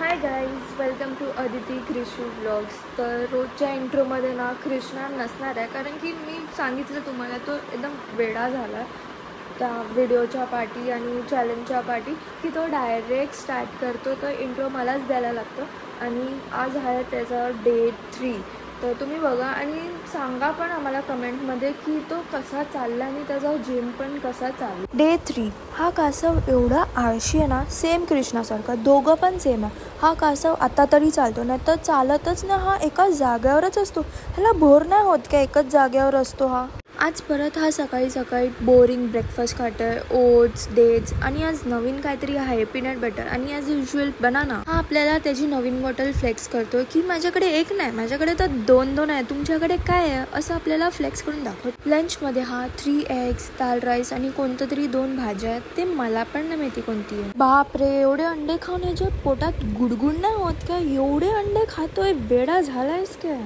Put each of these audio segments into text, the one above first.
High guys, welcome to Aditi Krishu vlogs. तर रोजच्या इंट्रोमध्ये ना कृष्णा नसणार आहे, कारण की मी सांगितलं तुम्हाला तो एकदम वेडा झाला त्या व्हिडिओच्या पाठी आणि चॅलेंजच्या पाठी की तो डायरेक्ट स्टार्ट करतो. तो इंट्रो मलाच द्यायला लागतो आणि आज आहे त्याचा डे 3. तर तुम्ही बघा आणि सांगा पण आम्हाला कमेंटमध्ये की तो कसा चालला आणि त्याचा जिम पण कसा चालला. डे 3 हा कासव एवढा आळशी आहे ना, सेम कृष्णासारखा, दोघं पण सेम आहे. हा कासव आता तरी चालतो, नाही तर चालतच ना. हा एकाच जागेवरच असतो, ह्याला बोर नाही होत का एकच जागेवर असतो हा. आज परत हा सकाळी सकाळी बोरिंग ब्रेकफास्ट खातोय, ओट्स, डेट्स आणि आज नवीन काहीतरी आहे पीनट बटर आणि ॲज युजल बनाना. हा आपल्याला त्याची नवीन बॉटल फ्लेक्स करतोय की माझ्याकडे एक नाही, माझ्याकडे तर दोन आहे, तुमच्याकडे काय आहे असं आपल्याला फ्लेक्स करून दाखवतो. लंचमध्ये हा 3 एग्स, दाल राईस आणि कोणतं तरी 2 भाज्या आहेत, ते मला पण नाही माहिती कोणती आहे. बापरे, एवढे अंडे खाऊन ह्याच्या पोटात गुडगुड नाही होत का? एवढे अंडे खातोय, वेडा झालायस काय?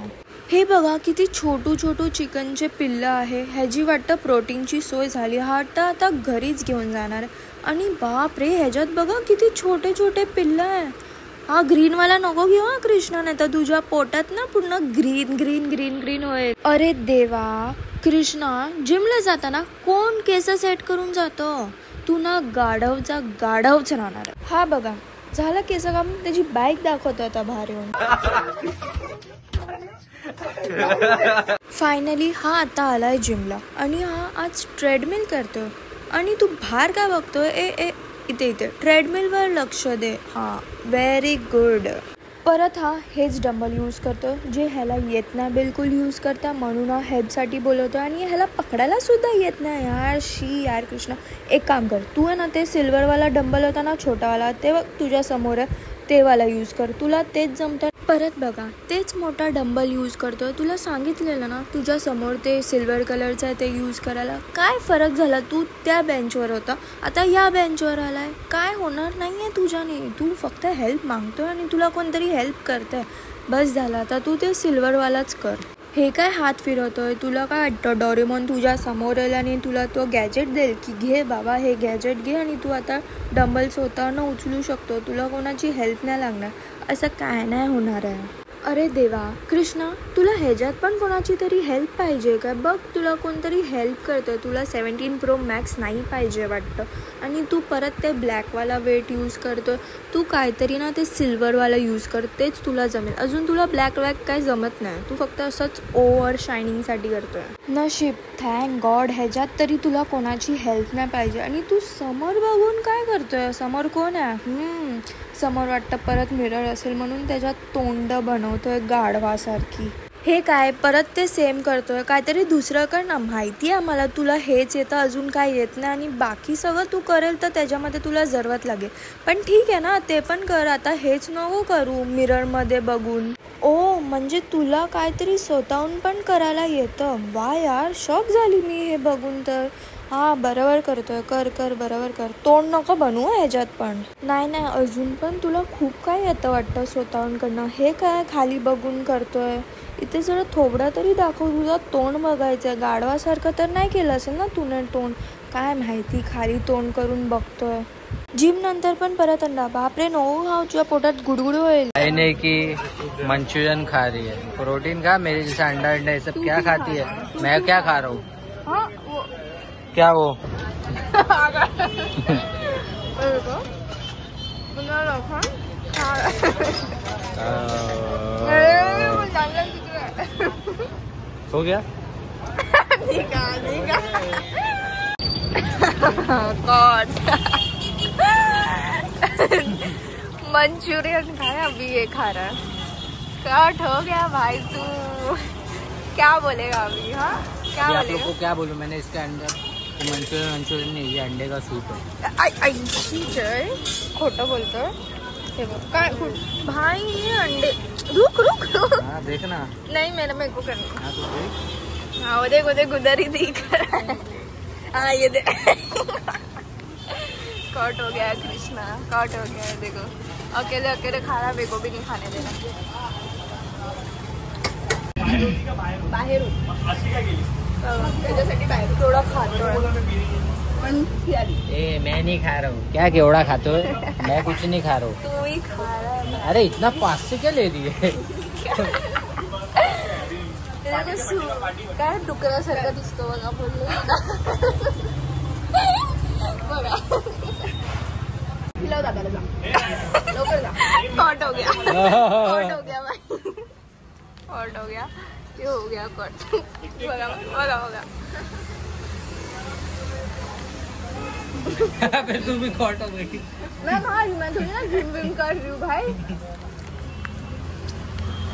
हे बघा किती छोटू चिकनचे पिल्लं आहे. ह्याची वाटतं प्रोटीनची सोय झाली. हा वाटतं आता घरीच घेऊन जाणार आहे. आणि बाप रे, ह्याच्यात बघा किती छोटे पिल्लं आहे. हा ग्रीनवाला नको घेऊ हा कृष्णा, नाही तर तुझ्या पोटात ना पूर्ण ग्रीन होईल. अरे देवा कृष्णा, जिमला जाताना कोण केस सेट करून जातो? तू ना गाढवच राहणार. हा बघा झालं केस काम, त्याची बाईक दाखवतो आता बाहेर येऊन. फायनली हा आता आलाय जिमला आणि हा आज ट्रेडमिल करतोय. आणि तू बाहेर काय बघतोय? इथे ट्रेडमिलवर लक्ष दे. हा, व्हेरी गुड. परत हा हेच डंबल यूज करतो जे ह्याला येत नाही बिलकुल यूज करता, म्हणून हा हेल्पसाठी बोलवतो आणि ह्याला पकडायला सुद्धा येत नाही. यार कृष्णा, एक काम कर, तू आहे ना ते सिल्वरवाला डंबल होता ना छोटावाला, ते बघ तुझ्या समोर आहे, ते वाला यूज कर, तुला तेच जमतं. परत बघा तेच मोठा डंबल यूज करतोय. तुला सांगितलेलं ना तुझ्या समोर ते सिल्वर कलरचं आहे ते यूज करायला. काय फरक झाला? तू त्या बेंचवर होता, आता या बेंचवर आलाय. काय होणार नाहीये तुझ्याने. तू फक्त हेल्प मागतोय आणि तुला कोणतरी हेल्प करतंय, बस झाला. आता तू ते सिल्वरवालाच कर. हे काय हात फिरवतोय? तुला काय वाटतं डोरेमॉन तुझ्या समोर येईल आणि तुला तो गॅजेट देईल की घे बाबा हे गॅजेट घे आणि तू आता डंबल स्वतःनं उचलू शकतो, तुला कोणाची हेल्प नाही लागणार? असं काय नाही होणार आहे. अरे देवा कृष्णा, तुला ह्याच्यात पण कोणाची तरी हेल्प पाहिजे का? बघ तुला कोणतरी हेल्प करतोय. तुला 17 Pro Max नाही पाहिजे वाटतं आणि तू परत ते ब्लॅकवाला वेट यूज करतोय. तू काहीतरी ना ते सिल्वरवाला यूज कर, तेच तुला जमेल. अजून तुला ब्लॅक काय जमत नाही, तू फक्त असंच ओव्हर शायनिंगसाठी करतोय. नशीब, थँक गॉड, ह्याच्यात तरी तुला कोणाची हेल्प नाही पाहिजे. आणि तू समोर बघून काय करतोय? समोर कोण आहे? समोर वाटतं परत मिरर असेल म्हणून त्याच्यात तोंड बनवतोय गाढवासारखी. हे काय परत ते सेम करतोय? काहीतरी दुसरं कर ना. माहिती आहे आम्हाला तुला हेच येतं, अजून काय येत नाही आणि बाकी सगळं तू करेल तर त्याच्यामध्ये तुला जरूरत लागेल. पण ठीक आहे ना, ते पण कर. आता हेच नको करू मिररमध्ये बघून. ओ, म्हणजे तुला काहीतरी स्वतःहून पण करायला येतं? वा यार, शॉक झाली मी हे बघून तर. हा बरोबर करतोय, कर बरोबर कर. तोंड नको बनवू ह्याच्यात पण. नाही अजून पण तुला खूप काय येतं वाटतं स्वतःहून करणं. हे काय खाली बघून करतोय? इथे जरा थोबडा तरी दाखव, तुझा तोंड बघायचं. गाढवासारखं तर नाही केलं असेल ना तूने तोंड? काय माहिती, खाली तोंड करून बघतोय. जिम नंतर पण परत अंडा. बापरे, नो हा तुझ्या पोटात गुडगुड होईल. कहने की मंचूरियन खा रही है, प्रोटीन खा, मेरे जैसे अंडा ये सब क्या खाती है? मैं क्या खा रहा हूँ? क्या वो हो गया? मंचूरियन खाया, अभी ये खा रहा है. कट हो गया भाई, तू क्या बोलेगा अभी? हाँ क्या बोलेगा? आप लोग को क्या बोलूं मैंने इसके अंदर? मंचूरियन नहीं, ये अंडे का सूप है. खोटं बोलतोय. हे बघ काय भाई, ये अंडे. रुक. हाँ देखना. नहीं मेरे को करना. हाँ तो देख. हाँ वो देख उधर ही दिख रहा है. हाँ ये दे. कट हो गया कृष्णा, कट हो गया. देखो अकेले खा रहा, मेरे को भी नहीं खाने देना. बाहेर त्याच्यासाठी बाहेर थोडा खातो. ए, मैं नहीं खा रहा हूँ. क्या केवड़ा खाते हो? मैं कुछ नहीं खा रहा हूँ. तू ही खा रहा है. अरे इतना 500 क्या ले रही है? काय डुकरासारखा दिसतो बघा बोलले बघा. खिलाव दादाला जा लवकर जा. कट हो गया कट हो गया भाई कट हो गया ये हो गया कट. बघा बघा बघा. फिर तू भी कट हो गई. मैं खा रही मैं थोड़ी ना जिम विम कर रही हूँ भाई.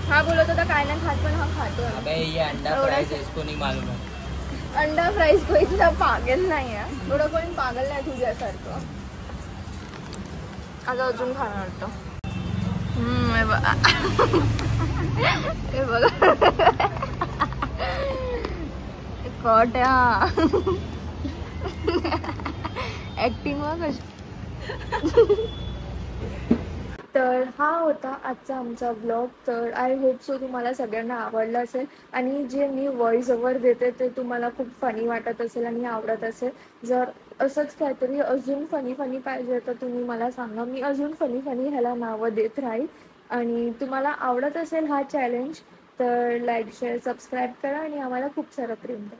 हा बोलत होता काय नाही खात पण हा खातो. अबे ये अंडा फ्राइज है, इसको नहीं मालूम है. अंडा फ्राईज को इतना पागल नाही आहे. एवढं कोणी पागल नाही तुझ्यासारखं. आता अजून खाणं वाटतं. हे बघा हे बघा कोट्या ऍक्टिंग बघ. तर हा होता आजचा आमचा ब्लॉग. तर आय होप सो तुम्हाला सगळ्यांना आवडला असेल आणि जे मी व्हॉइस ओव्हर देते ते तुम्हाला खूप फनी वाटत असेल आणि आवडत असेल. जर असंच काहीतरी अजून फनी पाहिजे तर तुम्ही मला सांगा. मी अजून फनी ह्याला नावं देत राहील. आणि तुम्हाला आवडत असेल हा चॅलेंज तर लाईक शेअर सबस्क्राईब करा आणि आम्हाला खूप सारं प्रेम द्या.